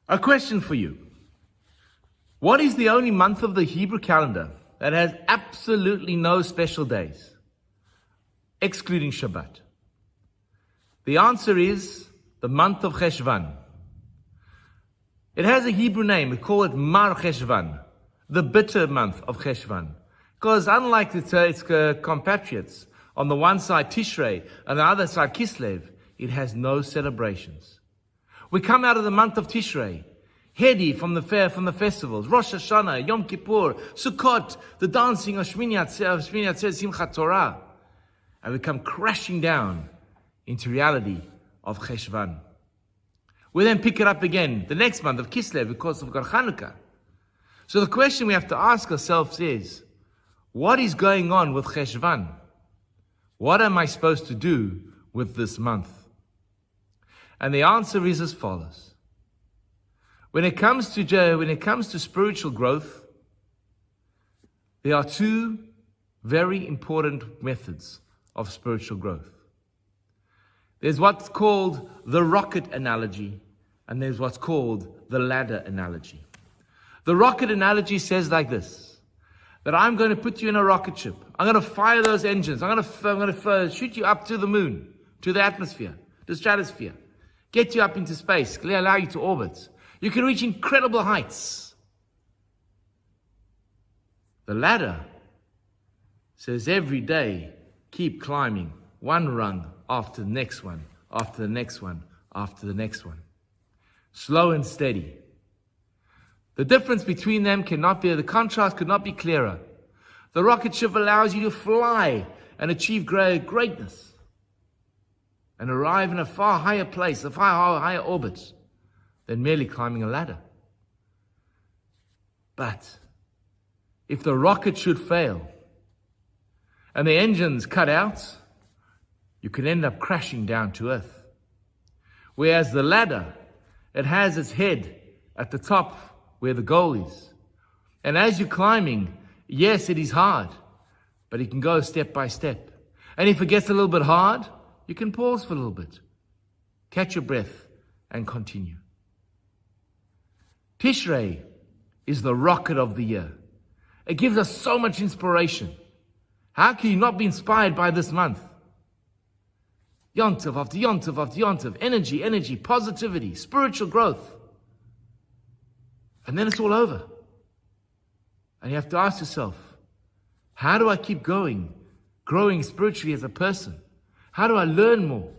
A question for you. What is the only month of the Hebrew calendar that has absolutely no special days, excluding Shabbat? The answer is the month of Cheshvan. It has a Hebrew name. We call it Marcheshvan, the bitter month of Cheshvan. Because unlike its compatriots, on the one side Tishrei, and the other side Kislev, it has no celebrations. We come out of the month of Tishrei, heady from the festivals, Rosh Hashanah, Yom Kippur, Sukkot, the dancing of Shmini Atzeret, Simchat Torah, and we come crashing down into reality of Cheshvan. We then pick it up again the next month of Kislev because of Hanukkah. So the question we have to ask ourselves is, what is going on with Cheshvan? What am I supposed to do with this month? And the answer is as follows. When it comes to spiritual growth, there are two very important methods of spiritual growth. There's what's called the rocket analogy, and there's what's called the ladder analogy. The rocket analogy says like this, that I'm going to put you in a rocket ship. I'm going to fire those engines. I'm going to shoot you up to the moon, to the atmosphere, the stratosphere. Get you up into space, allow you to orbit. You can reach incredible heights. The ladder says every day, keep climbing, one rung after the next one, after the next one, after the next one. Slow and steady. The difference between them the contrast could not be clearer. The rocket ship allows you to fly and achieve greatness, and arrive in a far higher place, a far higher orbit, than merely climbing a ladder. But if the rocket should fail, and the engines cut out, you can end up crashing down to earth. Whereas the ladder, it has its head at the top where the goal is. And as you're climbing, yes, it is hard, but it can go step by step. And if it gets a little bit hard, you can pause for a little bit, catch your breath, and continue. Tishrei is the rocket of the year. It gives us so much inspiration. How can you not be inspired by this month? Yontiv after Yontiv after Yontiv, energy, positivity, spiritual growth. And then it's all over. And you have to ask yourself, how do I keep growing spiritually as a person? How do I learn more?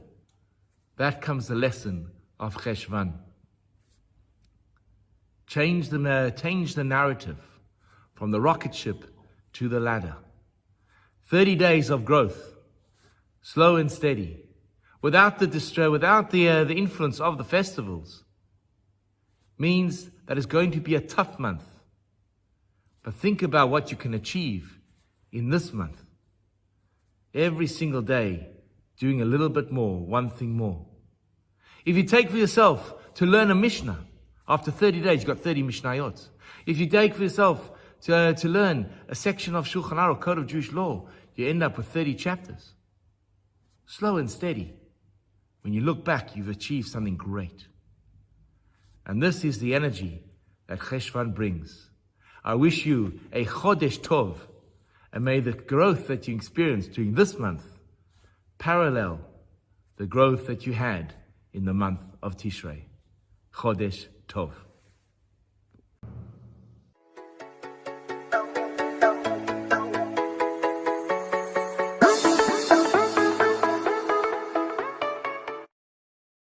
That comes the lesson of Cheshvan. Change the narrative from the rocket ship to the ladder. 30 days of growth, slow and steady, without the influence of the festivals, means that it's going to be a tough month. But think about what you can achieve in this month. Every single day, doing a little bit more, one thing more. If you take for yourself to learn a Mishnah, after 30 days, you've got 30 Mishnayot. If you take for yourself to learn a section of Shulchan Aruch, Code of Jewish Law, you end up with 30 chapters. Slow and steady. When you look back, you've achieved something great. And this is the energy that Cheshvan brings. I wish you a Chodesh Tov, and may the growth that you experience during this month parallel the growth that you had in the month of Tishrei. Chodesh Tov.